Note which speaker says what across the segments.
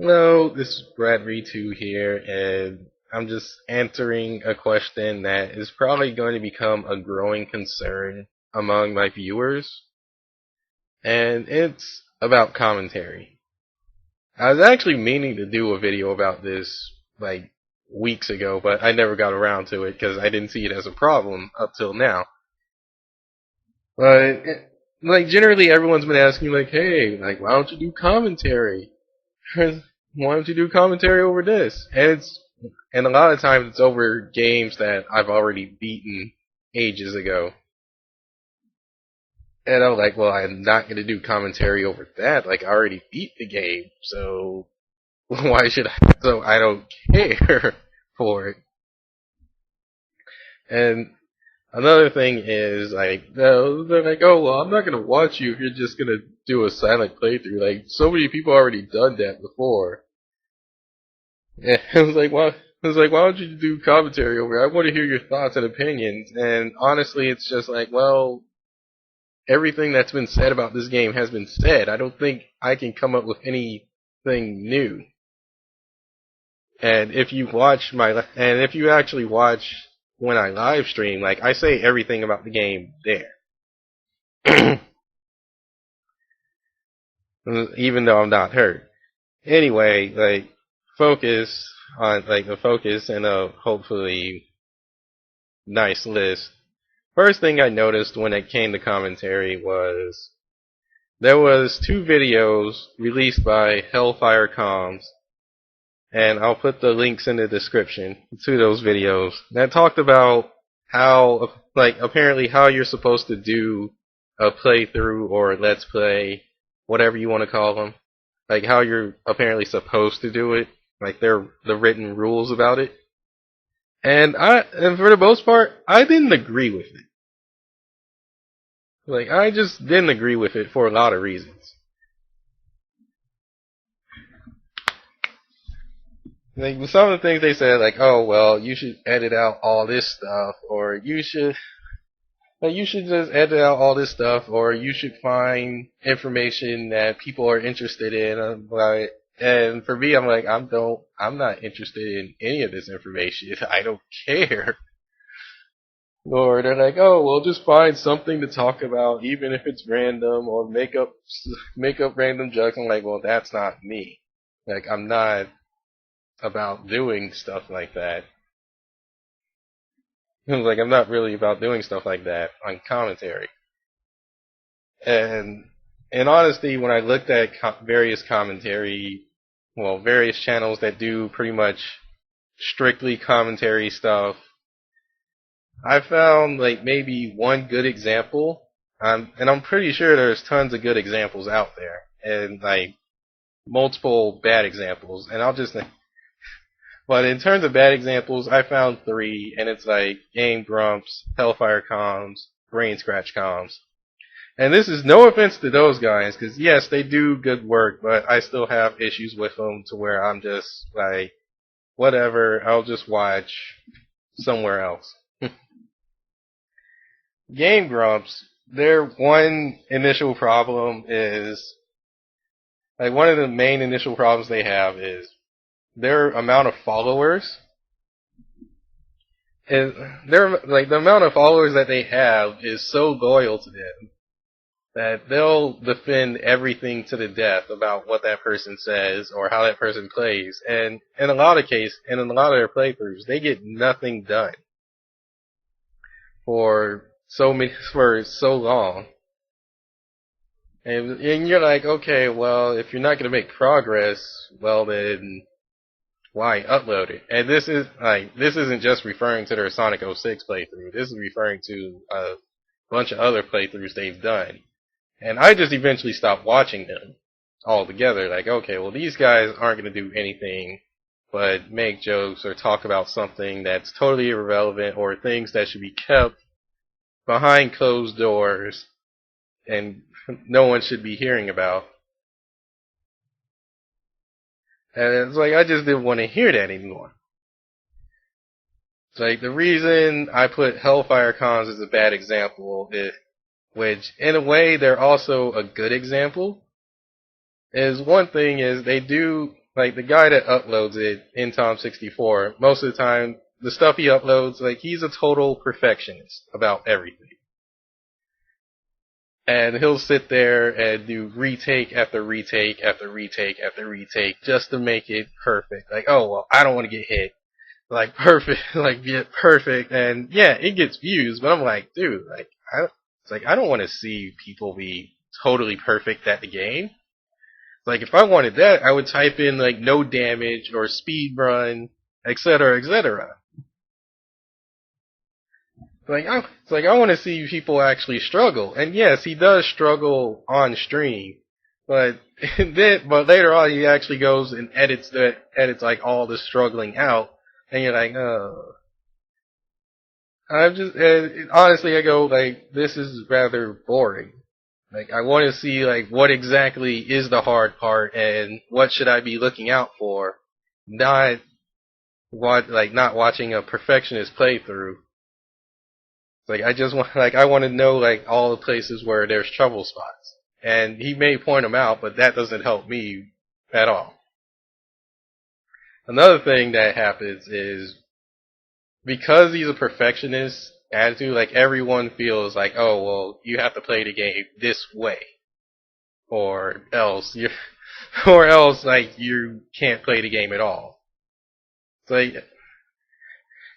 Speaker 1: Hello, this is Brad2 here, and I'm just answering a question that is probably going to become a growing concern among my viewers, and it's about commentary. I was actually meaning to do a video about this, like, weeks ago, but I never got around to it because I didn't see it as a problem up till now. But, generally everyone's been asking, like, hey, like, why don't you do commentary? Why don't you do commentary over this? And a lot of times it's over games that I've already beaten ages ago. And I'm like, well, I'm not going to do commentary over that. Like, I already beat the game, so why should I? So I don't care for it. And another thing is, like, they're like, oh, well, I'm not going to watch you if you're just going to do a silent playthrough. Like, so many people already done that before. Yeah, I was like, why don't you do commentary over it? I want to hear your thoughts and opinions. And honestly, it's just like, well, everything that's been said about this game has been said. I don't think I can come up with anything new. And if you actually watch when I live stream, like, I say everything about the game there. Even though I'm not hurt. Anyway, like, focus on, like, the focus and a hopefully nice list. First thing I noticed when it came to commentary was there was 2 videos released by Hellfirecomms, and I'll put the links in the description to those videos that talked about how, like, apparently how you're supposed to do a playthrough or let's play, whatever you want to call them, like how you're apparently supposed to do it, like they're the written rules about it. And for the most part, I didn't agree with it. Like, I just didn't agree with it for a lot of reasons. Like, some of the things they said, like, oh, well, you should edit out all this stuff, or you should just edit out all this stuff, or you should find information that people are interested in. And for me, I'm like, I'm not interested in any of this information. I don't care. Or they're like, oh, well, just find something to talk about, even if it's random, or make up random jokes. I'm like, well, that's not me. Like, I'm not about doing stuff like that. Like, I'm not really about doing stuff like that on commentary. And in honesty, when I looked at various channels that do pretty much strictly commentary stuff, I found, like, maybe one good example, and I'm pretty sure there's tons of good examples out there, and, like, multiple bad examples, but in terms of bad examples, I found 3, and it's like Game Grumps, Hellfirecomms, BrainScratchComms. And this is no offense to those guys, because yes, they do good work, but I still have issues with them to where I'm just like, whatever, I'll just watch somewhere else. Game Grumps, their one initial problem is, like, one of the main initial problems they have is their amount of followers. And the amount of followers that they have is so loyal to them that they'll defend everything to the death about what that person says or how that person plays. And in a lot of their playthroughs, they get nothing done for so long. And you're like, okay, well, if you're not going to make progress, well then, why upload it? And this isn't just referring to their Sonic 06 playthrough. This is referring to a bunch of other playthroughs they've done. And I just eventually stopped watching them altogether. Like, okay, well, these guys aren't going to do anything but make jokes or talk about something that's totally irrelevant or things that should be kept behind closed doors and no one should be hearing about. And it's like, I just didn't want to hear that anymore. It's like, the reason I put Hellfirecomms as a bad example, which in a way they're also a good example, is one thing is they do like the guy that uploads it in Tom64, most of the time the stuff he uploads, like he's a total perfectionist about everything. And he'll sit there and do retake after retake after retake after retake just to make it perfect. Like, oh well, I don't want to get hit. Like perfect, like get perfect, and yeah, it gets views. But I'm like, dude, like, it's like I don't want to see people be totally perfect at the game. Like if I wanted that, I would type in like no damage or speed run, etc., etc. It's like I want to see people actually struggle, and yes, he does struggle on stream, but but later on he actually goes and edits like all the struggling out, and you're like, oh. I'm just honestly, I go like this is rather boring. Like I want to see like what exactly is the hard part and what should I be looking out for, not not watching a perfectionist playthrough. Like I just want I want to know like all the places where there's trouble spots, and he may point them out, but that doesn't help me at all. Another thing that happens is because he's a perfectionist attitude, like everyone feels like, oh well, you have to play the game this way, or else you, or else like you can't play the game at all. It's like,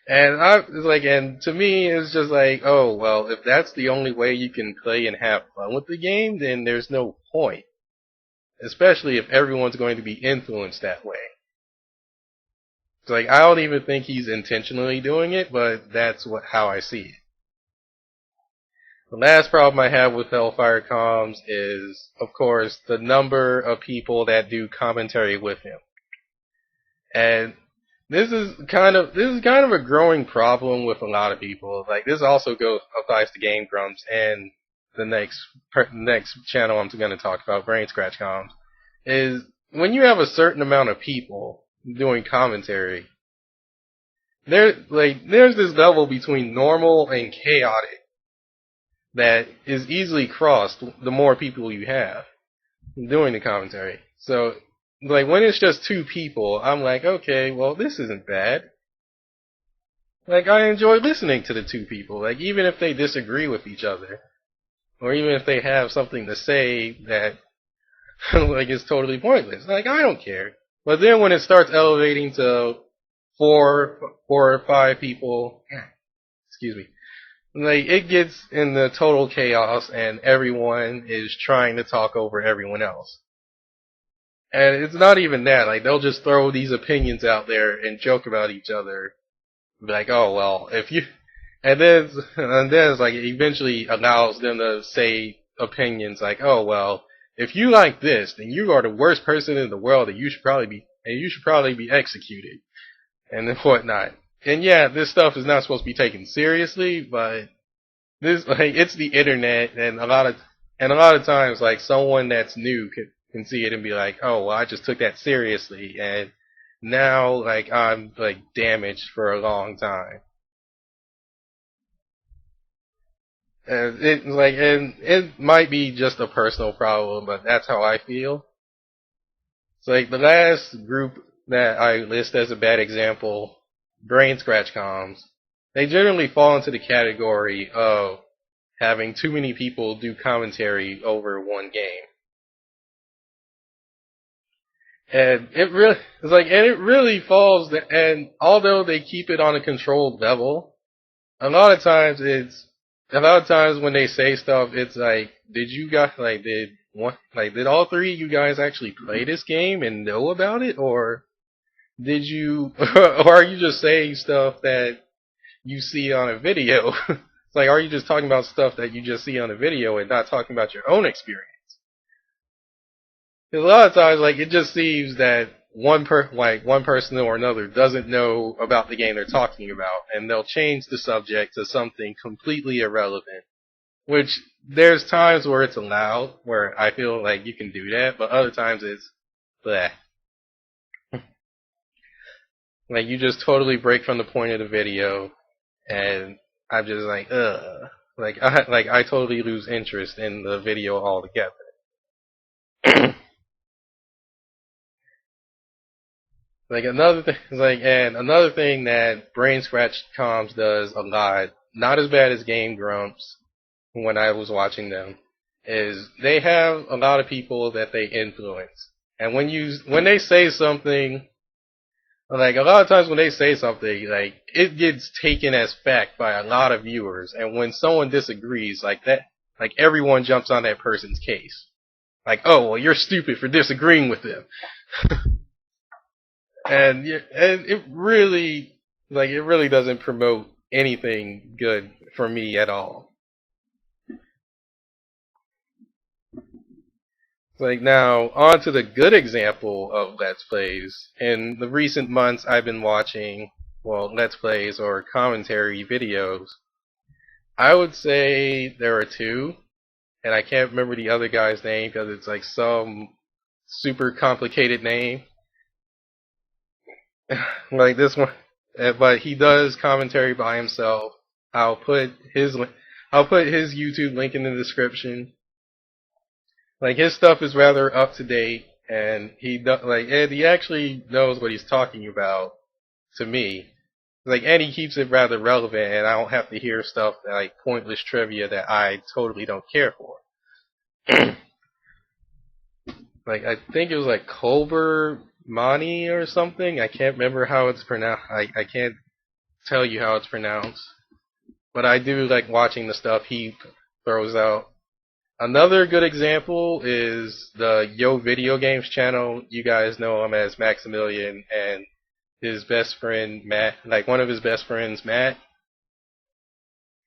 Speaker 1: and to me, it's just like, oh well, if that's the only way you can play and have fun with the game, then there's no point. Especially if everyone's going to be influenced that way. It's like I don't even think he's intentionally doing it, but that's how I see it. The last problem I have with Hellfirecomms is, of course, the number of people that do commentary with him. And this is kind of a growing problem with a lot of people. Like this also applies to Game Grumps and the next channel I'm going to talk about, BrainScratchComms, is when you have a certain amount of people doing commentary, there's this level between normal and chaotic that is easily crossed the more people you have doing the commentary. So, like, when it's just two people, I'm like, okay, well, this isn't bad. Like, I enjoy listening to the two people, like, even if they disagree with each other, or even if they have something to say that, like, is totally pointless. Like, I don't care. But then when it starts elevating to four or five people, excuse me, like it gets in the total chaos and everyone is trying to talk over everyone else. And it's not even that, like they'll just throw these opinions out there and joke about each other. Be like, oh well, if you and then it's like it eventually allows them to say opinions like, oh well, if you like this, then you are the worst person in the world and you should probably be executed and whatnot. And yeah, this stuff is not supposed to be taken seriously, but it's the internet, and a lot of times like someone that's new can see it and be like, oh well, I just took that seriously, and now like I'm like damaged for a long time. And it might be just a personal problem, but that's how I feel. It's like the last group that I list as a bad example, BrainScratchComms, they generally fall into the category of having too many people do commentary over one game. And it really falls, and although they keep it on a controlled level, a lot of times when they say stuff, it's like, did all three of you guys actually play this game and know about it, or or are you just saying stuff that you see on a video? It's like, are you just talking about stuff that you just see on a video and not talking about your own experience? Because a lot of times, like, it just seems that one person or another doesn't know about the game they're talking about, and they'll change the subject to something completely irrelevant. Which, there's times where it's allowed, where I feel like you can do that, but other times it's bleh. Like, you just totally break from the point of the video, and I'm just like, ugh. I totally lose interest in the video altogether. Like another thing, and another thing that BrainScratchComms does a lot, not as bad as Game Grumps when I was watching them, is they have a lot of people that they influence. And when they say something, like a lot of times when they say something, like it gets taken as fact by a lot of viewers. And when someone disagrees, like that, like everyone jumps on that person's case. Like, oh, well, you're stupid for disagreeing with them. And it really doesn't promote anything good for me at all. Like now, on to the good example of Let's Plays. In the recent months, I've been watching, well, Let's Plays or commentary videos. I would say there are two, and I can't remember the other guy's name because it's like some super complicated name. Like this one, but he does commentary by himself. I'll put his I'll put his YouTube link in the description. Like his stuff is rather up to date, and he actually knows what he's talking about. To me, and he keeps it rather relevant, and I don't have to hear stuff like pointless trivia that I totally don't care for. Like I think it was like Colbert Mani or something. I can't remember how it's pronounced. I can't tell you how it's pronounced, but I do like watching the stuff he throws out. Another good example is the Yo Video Games channel. You guys know him as Maximilian and his best friend Matt, like one of his best friends Matt.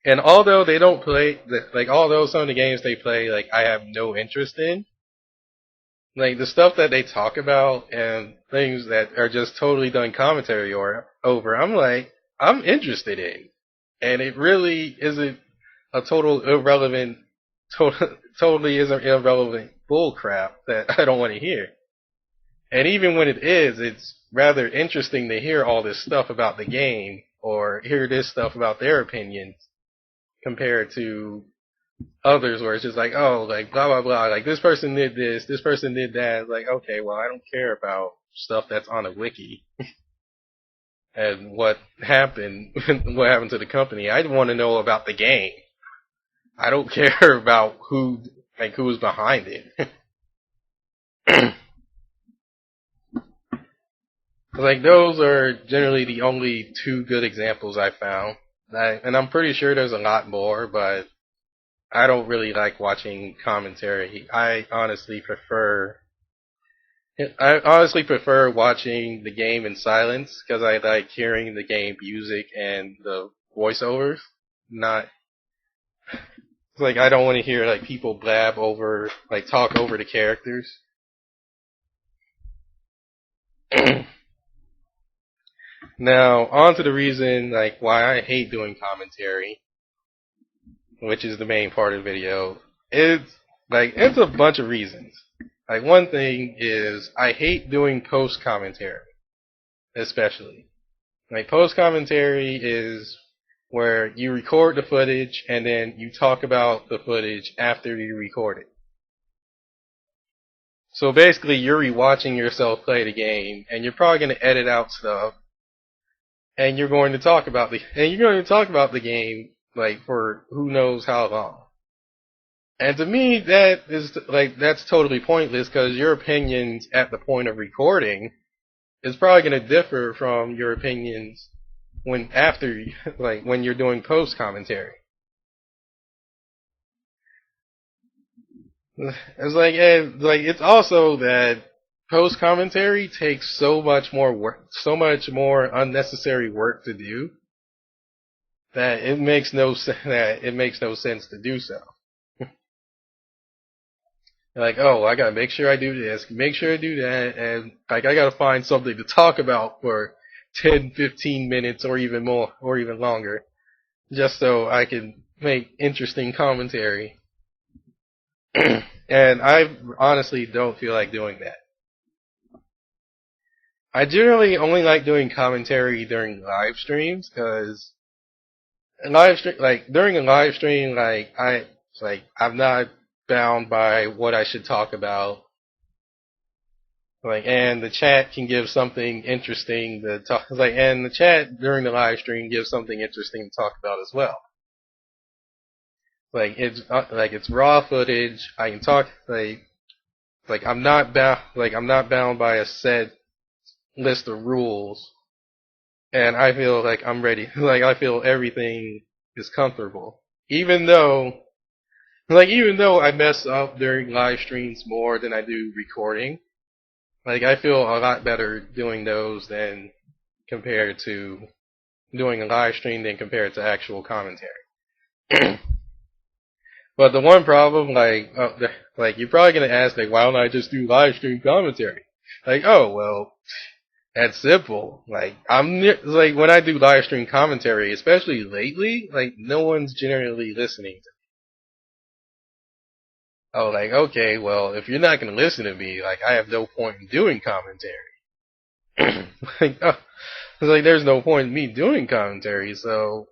Speaker 1: And although they don't play, although some of the games they play, like I have no interest in, like the stuff that they talk about and things that are just totally done commentary over, I'm interested in. And it really isn't a totally isn't irrelevant bullcrap that I don't want to hear. And even when it is, it's rather interesting to hear all this stuff about the game or hear this stuff about their opinions compared to others where it's just like, oh, like blah blah blah, like this person did this person did that. Like, okay, well, I don't care about stuff that's on a wiki and what happened to the company. I want to know about the game. I don't care about who's behind it. Like those are generally the only two good examples I found. And I'm pretty sure there's a lot more, but I don't really like watching commentary. I honestly prefer watching the game in silence because I like hearing the game music and the voiceovers. Not like I don't want to hear like people blab over, like talk over the characters. Now, on to the reason like why I hate doing commentary, which is the main part of the video. It's a bunch of reasons. Like one thing is I hate doing post commentary, especially. Like post commentary is where you record the footage and then you talk about the footage after you record it. So basically you're rewatching yourself play the game and you're probably going to edit out stuff and you're going to talk about the game like for who knows how long. And to me that's totally pointless because your opinions at the point of recording is probably going to differ from your opinions when you're doing post commentary. It's also that post commentary takes so much more work, so much more unnecessary work to do that it makes no sense to do so. Like, oh, I gotta make sure I do this, make sure I do that, and like I gotta find something to talk about for 10, 15 minutes or even more, or even longer, just so I can make interesting commentary. And I honestly don't feel like doing that. I generally only like doing commentary during live streams because during a live stream, I'm not bound by what I should talk about. and the chat can give something interesting to talk, and the chat during the live stream gives something interesting to talk about as well. It's raw footage. I can talk, I'm not bound by a set list of rules, and I feel like I'm ready. I feel everything is comfortable, even though I mess up during live streams more than I do recording. I feel a lot better doing those than compared to doing a live stream than compared to actual commentary. But the one problem, you're probably gonna ask, why don't I just do live stream commentary? Oh well, that's simple. When I do live stream commentary, especially lately, no one's generally listening to me. Oh, okay, well, if you're not gonna listen to me, I have no point in doing commentary. There's no point in me doing commentary, so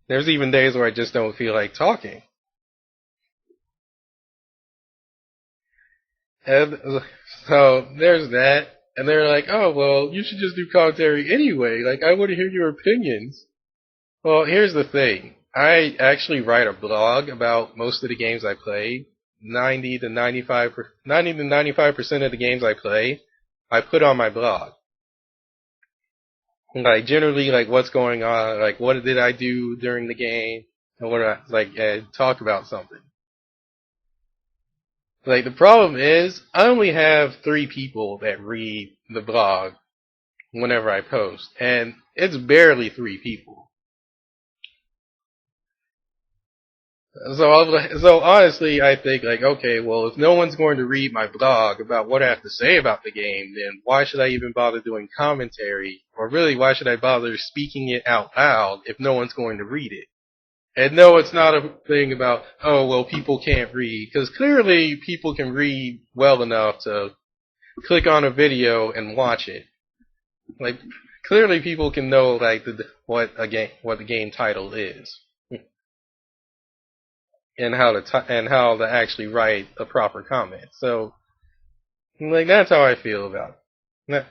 Speaker 1: there's even days where I just don't feel like talking. And so there's that. And they're like, oh, well, you should just do commentary anyway. I want to hear your opinions. Well, here's the thing. I actually write a blog about most of the games I play. 90 to 95% of the games I play, I put on my blog. Generally, what's going on, what did I do during the game, and what I, talk about something. The problem is, I only have 3 people that read the blog whenever I post, and it's barely 3 people. So honestly, I think, okay, well, if no one's going to read my blog about what I have to say about the game, then why should I even bother doing commentary? Or really, why should I bother speaking it out loud if no one's going to read it? And no, it's not a thing about, oh, well, people can't read. Because clearly, people can read well enough to click on a video and watch it. Clearly people can know, what the game title is. And how to actually write a proper comment. So, that's how I feel about it.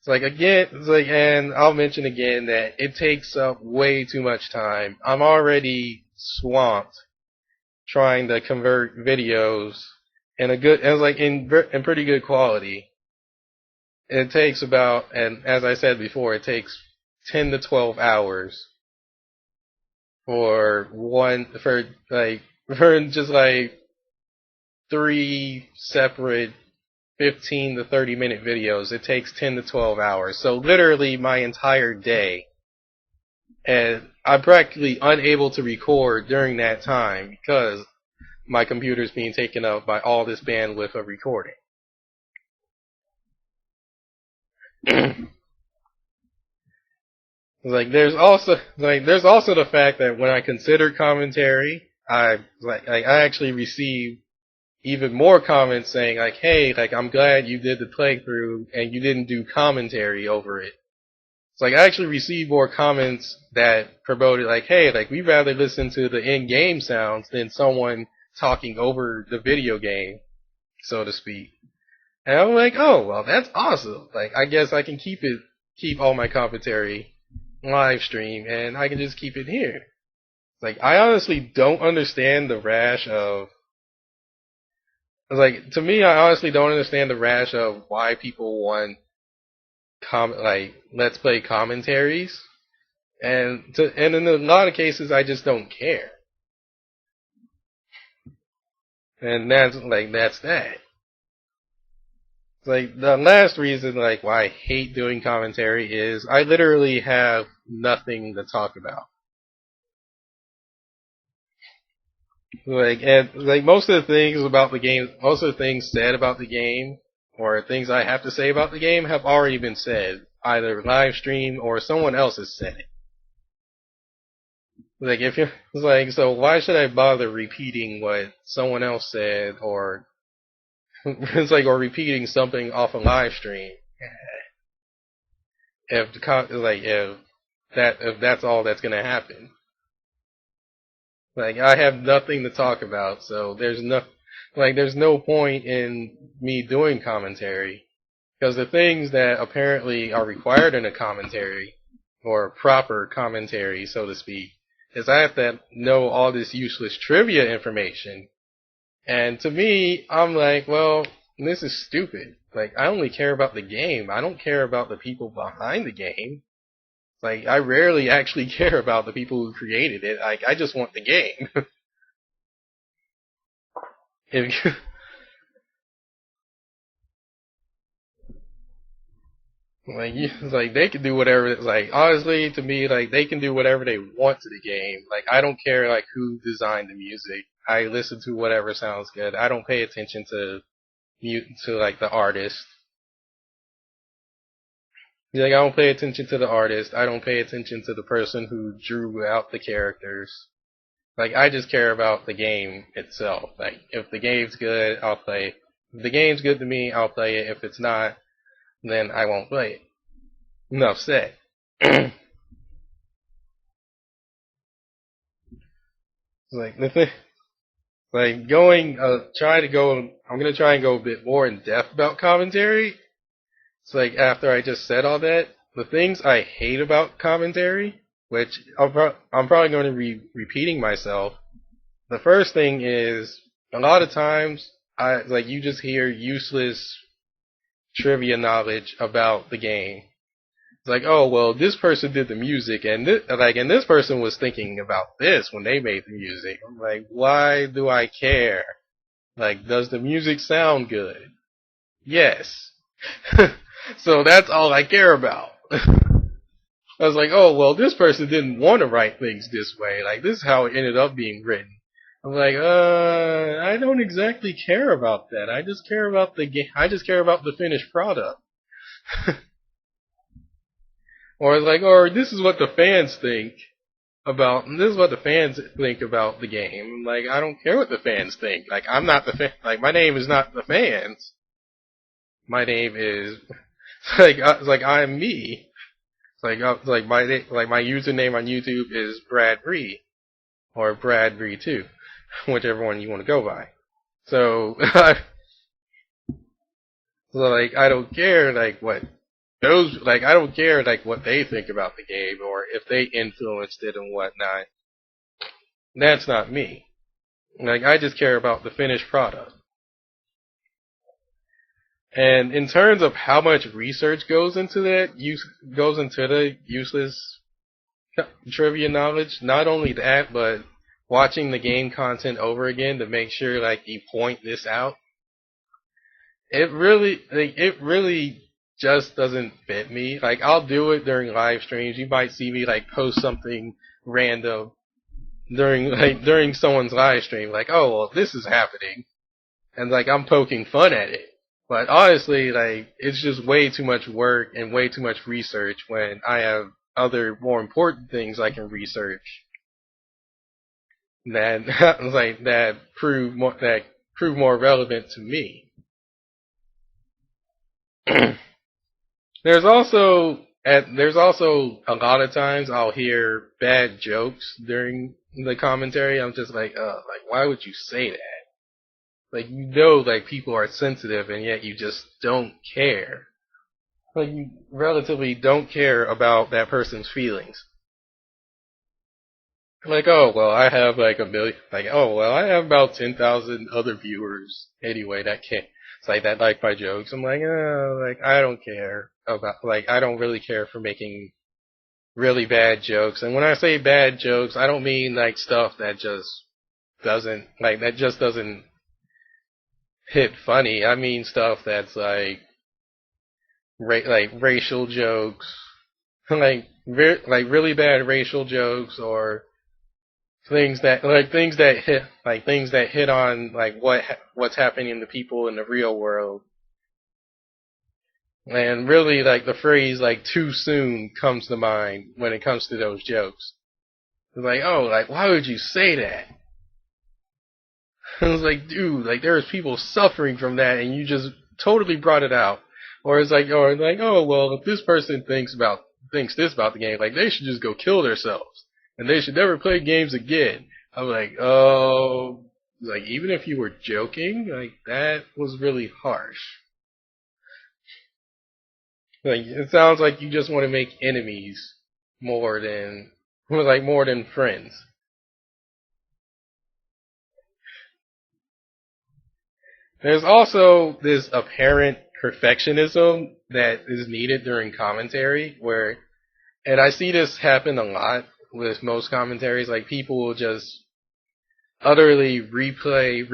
Speaker 1: And I'll mention again that it takes up way too much time. I'm already swamped trying to convert videos in pretty good quality. It takes and as I said before, it takes 10 to 12 hours for just 3 separate 15 to 30 minute videos. It takes 10 to 12 hours. So literally my entire day. And I'm practically unable to record during that time because my computer's being taken up by all this bandwidth of recording. There's also the fact that when I consider commentary, I actually receive even more comments saying hey, I'm glad you did the playthrough and you didn't do commentary over it. I actually receive more comments that promoted hey, we'd rather listen to the in-game sounds than someone talking over the video game, so to speak. And I'm oh, well, that's awesome. I guess I can keep all my commentary live stream, and I can just keep it here. I honestly don't understand the rash of. To me, I honestly don't understand the rash of why people want let's play commentaries, and in a lot of cases, I just don't care. And that's that. The last reason, why I hate doing commentary is I literally have nothing to talk about. Most of the things about the game, most of the things said about the game, or things I have to say about the game have already been said, either live stream or someone else has said it. If you're, so why should I bother repeating what someone else said, or or repeating something off a live stream, if that's all that's gonna happen. I have nothing to talk about, so there's no like there's no point in me doing commentary because the things that apparently are required in a commentary or proper commentary, so to speak, is I have to know all this useless trivia information. And to me, I'm like, well, this is stupid. Like, I only care about the game. I don't care about the people behind the game. Like, I rarely actually care about the people who created it. Like, I just want the game. if, it's like they can do whatever. It's like honestly, to me, like they can do whatever they want to the game. Like I don't care like who designed the music. I listen to whatever sounds good. I don't pay attention to like the artist. Like I don't pay attention to the artist. I don't pay attention to the person who drew out the characters. Like I just care about the game itself. Like if the game's good, I'll play. If the game's good to me, I'll play it. If it's not, then I won't play it. Enough said. Like the thing, like going, try to go. I'm gonna try and go a bit more in depth about commentary. It's like after I just said all that, the things I hate about commentary, which I'm probably going to be repeating myself. The first thing is a lot of times you just hear useless trivia knowledge about the game. It's like, oh well, this person did the music, and this person was thinking about this when they made the music. I'm like, why do I care? Like, does the music sound good? Yes. So that's all I care about. I was like, oh well, this person didn't want to write things this way. Like, this is how it ended up being written. I'm like, I don't exactly care about that. I just care about the game. I just care about the finished product. Or like, or this is what the fans think about. This is what the fans think about the game. Like, I don't care what the fans think. Like, I'm not the fan. Like, my name is not the fans. My name is like I'm me. Like my username on YouTube is Brad Bree or Brad Bree 2, whichever one you want to go by. So, so like I don't care like what those like I don't care like what they think about the game or if they influenced it and whatnot. That's not me. Like I just care about the finished product. And in terms of how much research goes into goes into the useless trivia knowledge, not only that, but watching the game content over again to make sure like you point this out. It really just doesn't fit me. Like I'll do it during live streams. You might see me like post something random during someone's live stream, like, oh well, this is happening, and like I'm poking fun at it. But honestly, like, it's just way too much work and way too much research when I have other more important things I can research that prove more relevant to me. There's also a lot of times I'll hear bad jokes during the commentary. I'm just like why would you say that? Like, you know, like, people are sensitive and yet you just don't care. Like, you relatively don't care about that person's feelings. Like, oh, well, I have like a million, like, oh, well, I have about 10,000 other viewers anyway that it's like that like my jokes. I'm like, like, I don't care about, like, I don't really care for making really bad jokes. And when I say bad jokes, I don't mean like stuff that just doesn't hit funny. I mean stuff that's like racial jokes, like really bad racial jokes, or things that hit on like what's happening to people in the real world. And really, like the phrase like "too soon" comes to mind when it comes to those jokes. It's like, oh, like why would you say that? I was like, dude, like there's people suffering from that, and you just totally brought it out. Or it's like, oh well, if this person thinks this about the game, like they should just go kill themselves, and they should never play games again. I'm like, oh, Like, even if you were joking, like, that was really harsh. Like, it sounds like you just want to make enemies more than, more than friends. There's also this apparent perfectionism that is needed during commentary where, and I see this happen a lot with most commentaries, like people will just utterly replay,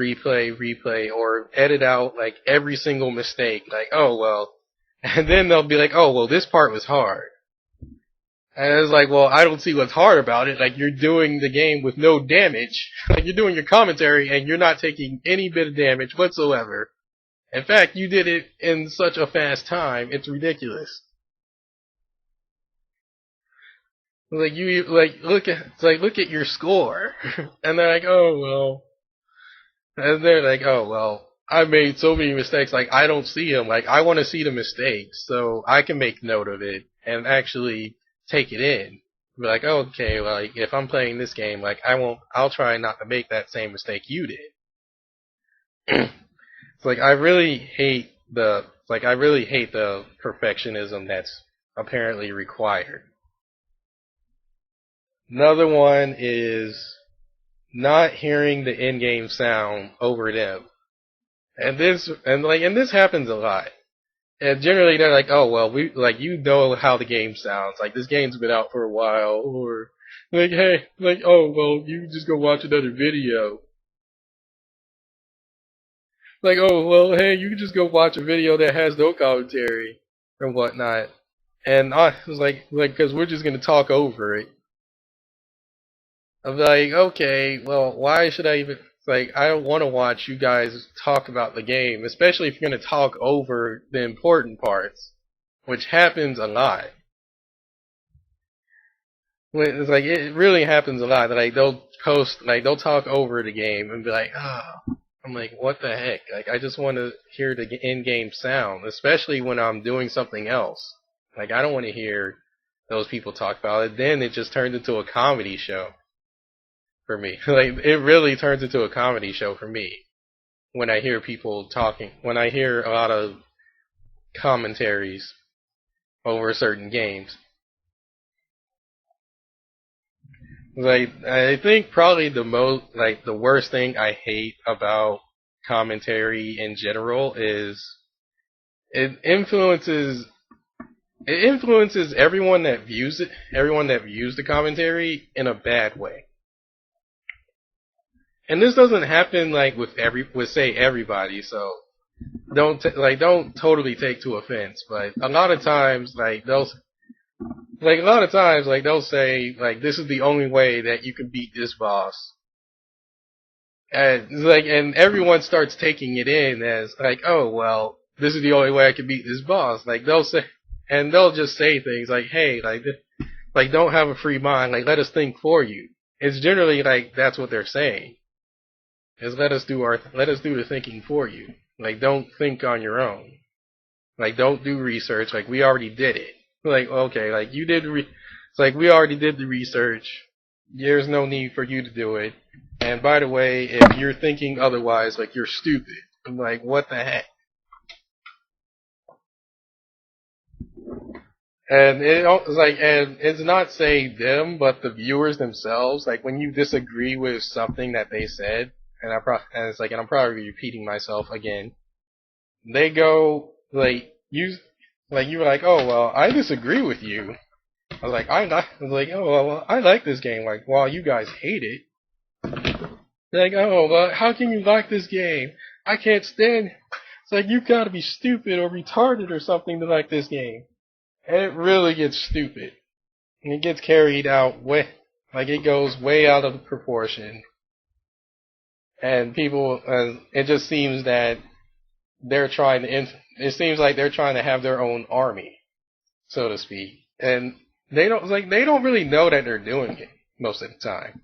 Speaker 1: or edit out like every single mistake, like, oh well, and then they'll be like, oh well, this part was hard. And it's like, well, I don't see what's hard about it. Like, you're doing the game with no damage. Like, you're doing your commentary and you're not taking any bit of damage whatsoever. In fact, you did it in such a fast time, it's ridiculous. Like, you, like, look at your score. And they're like, oh well. And they're like, oh well, I made so many mistakes, like, I don't see them. Like, I want to see the mistakes so I can make note of it and actually take it in. Be like, oh, okay, like, if I'm playing this game, like, I'll try not to make that same mistake you did. It's like, I really hate the perfectionism that's apparently required. Another one is not hearing the in-game sound over them. And this happens a lot. And generally they're like, oh well, you know how the game sounds. Like, this game's been out for a while, or like, hey, like, oh well, you just go watch another video. Like, oh well, hey, you can just go watch a video that has no commentary and whatnot. And I was like, because we're just gonna talk over it. I'm like, okay, well, why should I even? Like, I don't want to watch you guys talk about the game, especially if you're going to talk over the important parts, which happens a lot. It's like, it really happens a lot. Like, they'll talk over the game and be like, oh. I'm like, what the heck? Like, I just want to hear the in-game sound, especially when I'm doing something else. Like, I don't want to hear those people talk about it. Then it just turns into a comedy show. For me. Like, it really turns into a comedy show for me when I hear people talking, when I hear a lot of commentaries over certain games. Like, I think probably the worst thing I hate about commentary in general is it influences everyone that views the commentary in a bad way. And this doesn't happen like with everybody, so don't totally take to offense. But a lot of times, they'll say like, this is the only way that you can beat this boss, and everyone starts taking it in as like, oh well, this is the only way I can beat this boss. Like, they'll just say things like, hey, don't have a free mind, like, let us think for you. It's generally like that's what they're saying. Is let us do the thinking for you. Like, don't think on your own. Like, don't do research. Like, we already did it. Like, okay, like, it's like, we already did the research. There's no need for you to do it. And by the way, if you're thinking otherwise, like, you're stupid. I'm like, what the heck? And it's not say them, but the viewers themselves. Like, when you disagree with something that they said, and I'm probably repeating myself again. They go you were like, oh well, I disagree with you. I was like, oh well, I like this game. Like, while you guys hate it. They're like, oh well, how can you like this game? I can't stand. It's like, you gotta be stupid or retarded or something to like this game. And it really gets stupid. And it gets carried out it goes way out of proportion. And it just seems that it seems like they're trying to have their own army, so to speak. And they don't really know that they're doing it most of the time.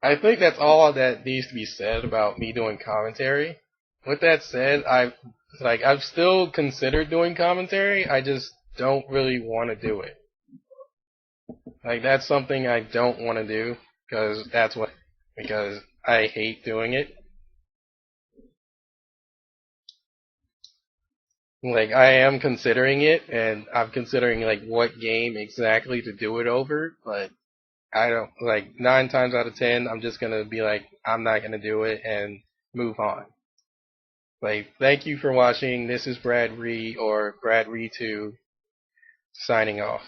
Speaker 1: I think that's all that needs to be said about me doing commentary. With that said, I've still considered doing commentary, I just don't really want to do it. Like that's something I don't want to do because I hate doing it. Like I am considering it, and I'm considering like what game exactly to do it over, but I don't like 9 times out of 10. I'm just gonna be like, I'm not gonna do it and move on. Like, thank you for watching. This is Brad Ree or Brad Ree 2 signing off.